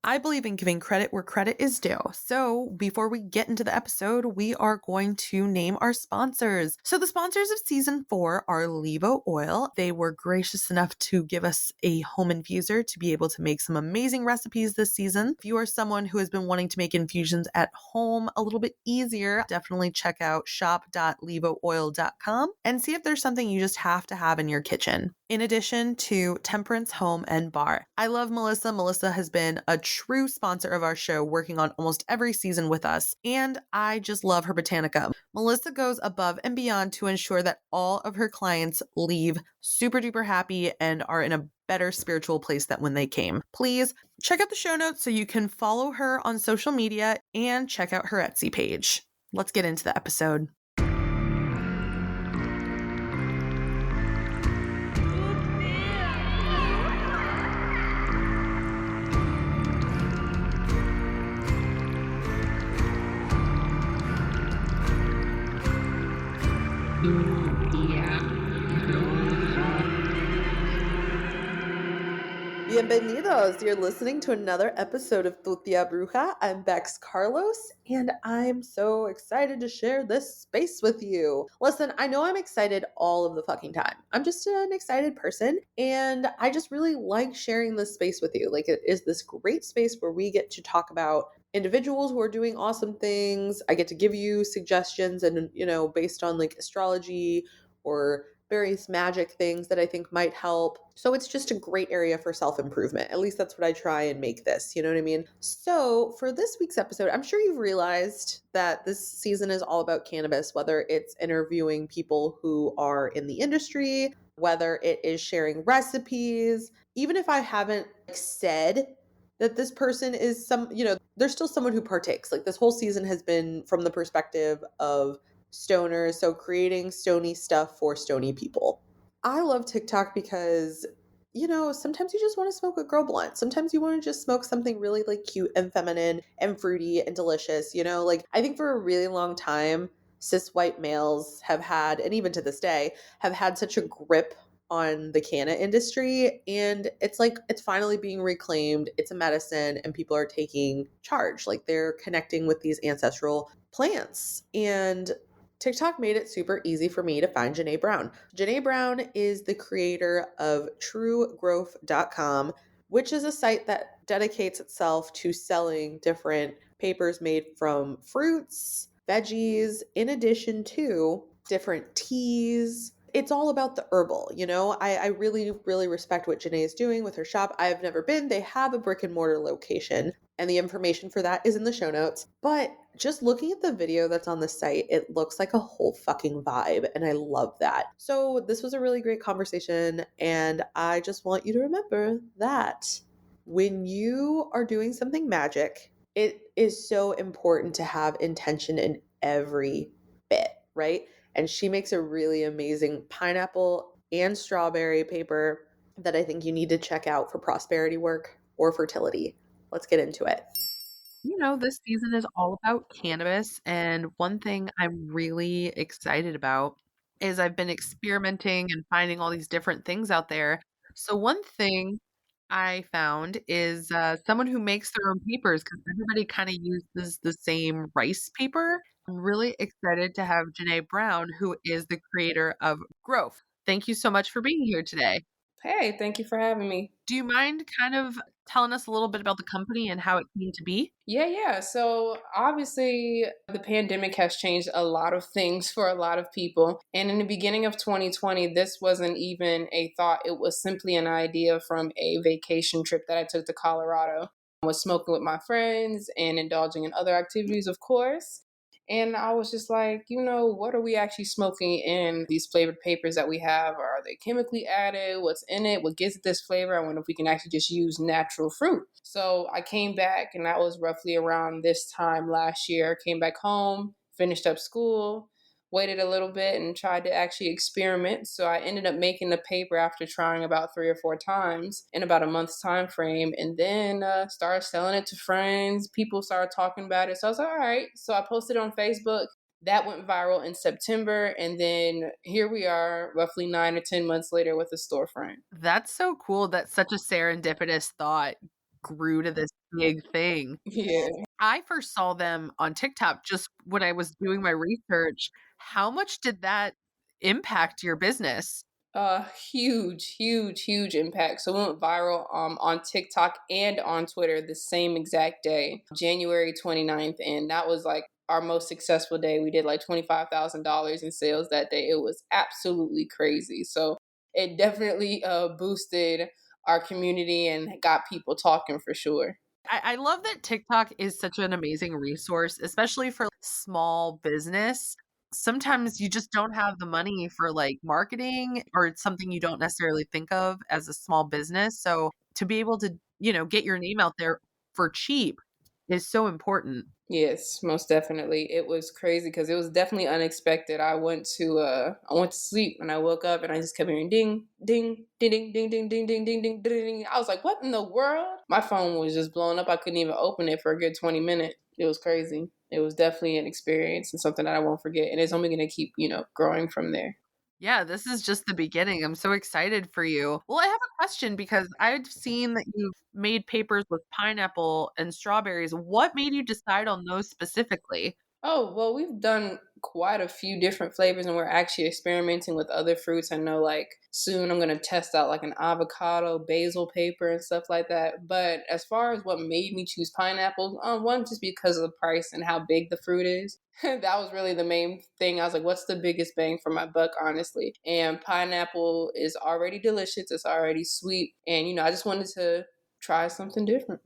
I believe in giving credit where credit is due. So before we get into the episode, we are going to name our sponsors. So the sponsors of season 4 are Levo Oil. They were gracious enough to give us a home infuser to be able to make some amazing recipes this season. If you are someone who has been wanting to make infusions at home a little bit easier, definitely check out shop.levooil.com and see if there's something you just have to have in your kitchen. In addition to Temperance Home and Bar. I love Melissa. Melissa has been a true sponsor of our show, working on almost every season with us, and I just love her Botanica. Melissa goes above and beyond to ensure that all of her clients leave super duper happy and are in a better spiritual place than when they came. Please check out the show notes so you can follow her on social media and check out her Etsy page. Let's get into the episode. Bienvenidos! You're listening to another episode of Tu Tia Bruja. I'm Bex Carlos, and I'm so excited to share this space with you. Listen, I know I'm excited all of the fucking time. I'm just an excited person, and I just really like sharing this space with you. Like, it is this great space where we get to talk about individuals who are doing awesome things. I get to give you suggestions and, based on like astrology or various magic things that I think might help. So it's just a great area for self-improvement. At least that's what I try and make this, you know what I mean? So for this week's episode, I'm sure you've realized that this season is all about cannabis, whether it's interviewing people who are in the industry, whether it is sharing recipes, even if I haven't said that this person is there's still someone who partakes. Like, this whole season has been from the perspective of stoners, so creating Stonie stuff for Stonie people. I love TikTok because, sometimes you just want to smoke a girl blunt. Sometimes you want to just smoke something really like cute and feminine and fruity and delicious, like I think for a really long time, cis white males have had, and even to this day, have had such a grip on the canna industry, and it's like it's finally being reclaimed. It's a medicine and people are taking charge. Like, they're connecting with these ancestral plants, and TikTok made it super easy for me to find Janae Brown. Janae Brown is the creator of truegrowth.com, which is a site that dedicates itself to selling different papers made from fruits, veggies, in addition to different teas. It's all about the herbal, I really, really respect what Janae is doing with her shop. I have never been. They have a brick and mortar location, and the information for that is in the show notes. But just looking at the video that's on the site, it looks like a whole fucking vibe, and I love that. So this was a really great conversation, and I just want you to remember that when you are doing something magic, it is so important to have intention in every bit, right? And she makes a really amazing pineapple and strawberry paper that I think you need to check out for prosperity work or fertility. Let's get into it. This season is all about cannabis, and one thing I'm really excited about is I've been experimenting and finding all these different things out there. So one thing I found is someone who makes their own papers, because everybody kind of uses the same rice paper. I'm really excited to have Janae Brown, who is the creator of Growth. Thank you so much for being here today. Hey, thank you for having me. Do you mind kind of telling us a little bit about the company and how it came to be? Yeah. So obviously, the pandemic has changed a lot of things for a lot of people. And in the beginning of 2020, this wasn't even a thought. It was simply an idea from a vacation trip that I took to Colorado. I was smoking with my friends and indulging in other activities, of course. And I was just like, what are we actually smoking in these flavored papers that we have? Are they chemically added? What's in it? What gives it this flavor? I wonder if we can actually just use natural fruit. So I came back, and that was roughly around this time last year. Came back home, finished up school, waited a little bit and tried to actually experiment. So I ended up making the paper after trying about 3 or 4 times in about a month's time frame, and then started selling it to friends. People started talking about it. So I was like, all right. So I posted it on Facebook. That went viral in September, and then here we are roughly 9 or 10 months later with a storefront. That's so cool. That's such a serendipitous thought. grew to this big thing. Yeah. I first saw them on TikTok just when I was doing my research. How much did that impact your business? Huge, huge, huge impact. So we went viral on TikTok and on Twitter the same exact day, January 29th. And that was like our most successful day. We did like $25,000 in sales that day. It was absolutely crazy. So it definitely boosted our community and got people talking for sure. I love that TikTok is such an amazing resource, especially for small business. Sometimes you just don't have the money for like marketing, or it's something you don't necessarily think of as a small business. So to be able to, get your name out there for cheap is so important. Yes, most definitely. It was crazy because it was definitely unexpected. I went to sleep and I woke up and I just kept hearing ding, ding, ding, ding, ding, ding, ding, ding, ding, ding, ding. I was like, what in the world? My phone was just blowing up. I couldn't even open it for a good 20 minutes. It was crazy. It was definitely an experience and something that I won't forget. And it's only gonna keep, growing from there. Yeah, this is just the beginning. I'm so excited for you. Well, I have a question because I've seen that you've made papers with pineapple and strawberries. What made you decide on those specifically? Oh, well, we've done quite a few different flavors and we're actually experimenting with other fruits. I know like soon I'm going to test out like an avocado, basil paper and stuff like that. But as far as what made me choose pineapple, one, just because of the price and how big the fruit is. That was really the main thing. I was like, what's the biggest bang for my buck, honestly? And pineapple is already delicious. It's already sweet. And, I just wanted to try something different.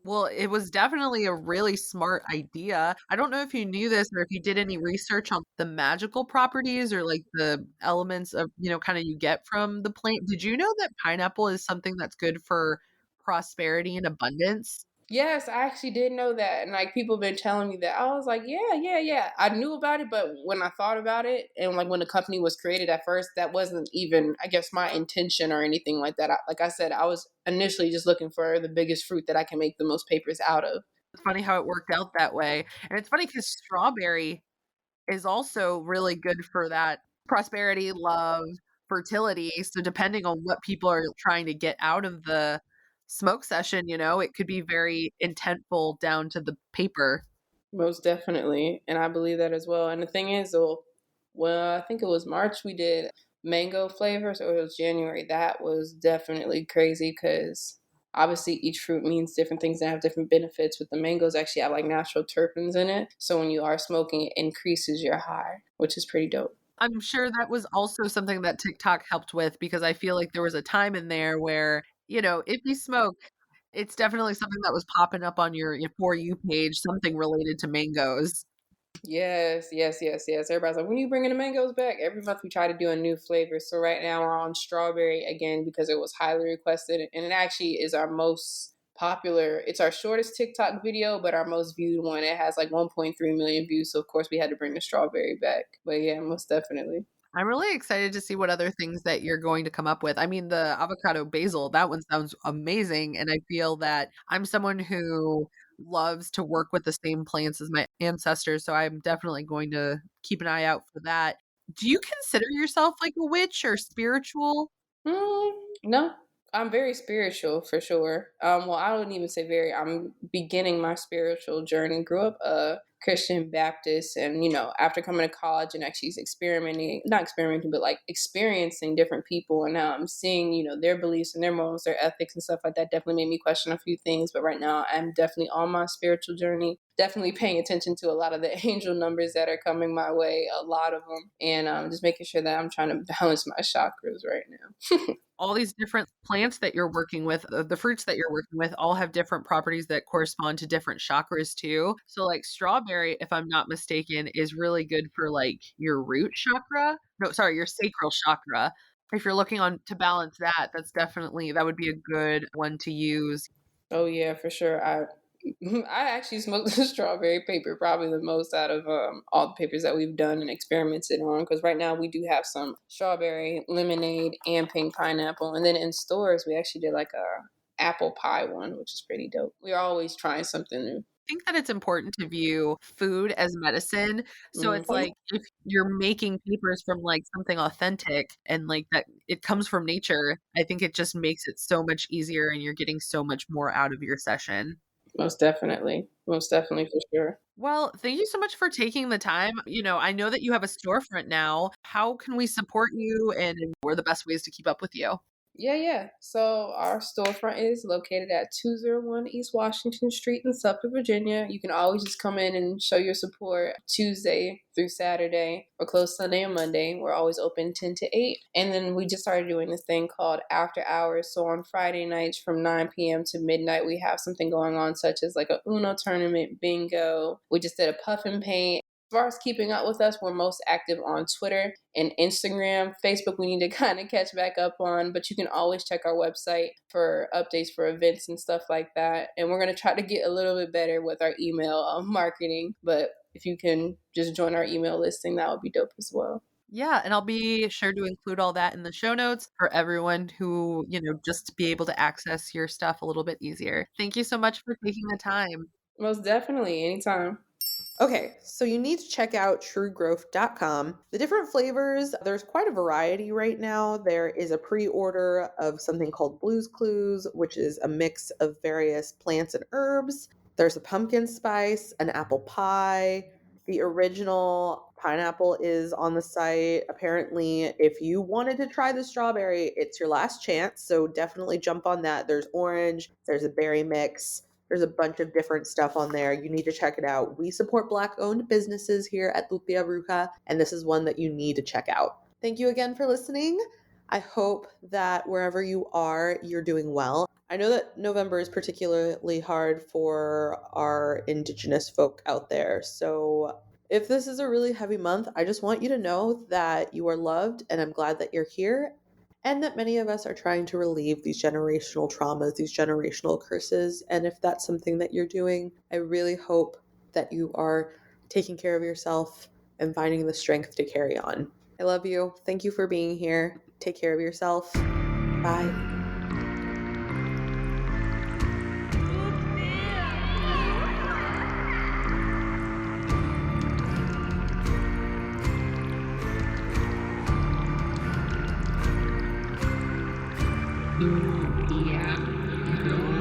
Well, it was definitely a really smart idea. I don't know if you knew this or if you did any research on the magical properties or like the elements of, kind of you get from the plant. Did you know that pineapple is something that's good for prosperity and abundance? Yes, I actually did know that. And like people have been telling me that. I was like, yeah, yeah, yeah. I knew about it, but when I thought about it and like when the company was created at first, that wasn't even, I guess, my intention or anything like that. Like I said, I was initially just looking for the biggest fruit that I can make the most papers out of. It's funny how it worked out that way. And it's funny because strawberry is also really good for that prosperity, love, fertility. So depending on what people are trying to get out of the smoke session, it could be very intentful down to the paper. Most definitely. And I believe that as well. And the thing is, well, I think it was March we did mango flavors, or it was January. That was definitely crazy because obviously each fruit means different things and have different benefits. With the mangoes, actually have like natural terpenes in it. So when you are smoking, it increases your high, which is pretty dope. I'm sure that was also something that TikTok helped with because I feel like there was a time in there where, if you smoke, it's definitely something that was popping up on your For You page, something related to mangoes. Yes, yes, yes, yes. Everybody's like, when are you bringing the mangoes back? Every month we try to do a new flavor. So right now we're on strawberry again because it was highly requested. And it actually is our most popular. It's our shortest TikTok video, but our most viewed one. It has like 1.3 million views. So of course we had to bring the strawberry back. But yeah, most definitely. I'm really excited to see what other things that you're going to come up with. I mean, the avocado basil, that one sounds amazing. And I feel that I'm someone who loves to work with the same plants as my ancestors. So I'm definitely going to keep an eye out for that. Do you consider yourself like a witch or spiritual? No, I'm very spiritual for sure. Well, I wouldn't even say very. I'm beginning my spiritual journey. Grew up a Christian Baptist, and after coming to college and actually experimenting, not experimenting, but like experiencing different people, and now I'm seeing their beliefs and their morals, their ethics and stuff like that. Definitely made me question a few things. But right now, I'm definitely on my spiritual journey. Definitely paying attention to a lot of the angel numbers that are coming my way, a lot of them, and just making sure that I'm trying to balance my chakras right now. All these different plants that you're working with, the fruits that you're working with, all have different properties that correspond to different chakras too. So, like strawberry, if I'm not mistaken, is really good for like your root chakra. No, sorry, your sacral chakra. If you're looking on to balance that, that would be a good one to use. Oh yeah, for sure. I actually smoked the strawberry paper probably the most out of all the papers that we've done and experimented on. Because right now we do have some strawberry lemonade and pink pineapple, and then in stores we actually did like a apple pie one, which is pretty dope. We're always trying something new. think that it's important to view food as medicine. So it's Mhm. like if you're making papers from like something authentic and like that it comes from nature, I think it just makes it so much easier and you're getting so much more out of your session. Most definitely. Most definitely for sure. Well, thank you so much for taking the time. I know that you have a storefront now. How can we support you and what are the best ways to keep up with you? Yeah, yeah. So our storefront is located at 201 East Washington Street in Suffolk, Virginia. You can always just come in and show your support Tuesday through Saturday. We're closed Sunday and Monday. We're always open 10 to 8. And then we just started doing this thing called After Hours. So on Friday nights from 9 p.m. to midnight, we have something going on, such as like a Uno tournament, bingo. We just did a puff and paint. As far as keeping up with us, we're most active on Twitter and Instagram. Facebook, we need to kind of catch back up on, but you can always check our website for updates for events and stuff like that. And we're going to try to get a little bit better with our email marketing, but if you can just join our email listing, that would be dope as well. Yeah, and I'll be sure to include all that in the show notes for everyone who, just to be able to access your stuff a little bit easier. Thank you so much for taking the time. Most definitely, anytime. Okay, so you need to check out truegrowth.com. The different flavors, there's quite a variety right now. There is a pre order of something called Blues Clues, which is a mix of various plants and herbs. There's a pumpkin spice, an apple pie. The original pineapple is on the site. Apparently, if you wanted to try the strawberry, it's your last chance. So definitely jump on that. There's orange, there's a berry mix. There's a bunch of different stuff on there. You need to check it out. We support Black owned businesses here at Lutia Bruja, and this is one that you need to check out. Thank you again for listening. I hope that wherever you are, you're doing well. I know that November is particularly hard for our Indigenous folk out there. So if this is a really heavy month, I just want you to know that you are loved, and I'm glad that you're here and that many of us are trying to relieve these generational traumas, these generational curses. And if that's something that you're doing, I really hope that you are taking care of yourself and finding the strength to carry on. I love you. Thank you for being here. Take care of yourself. Bye. Yeah.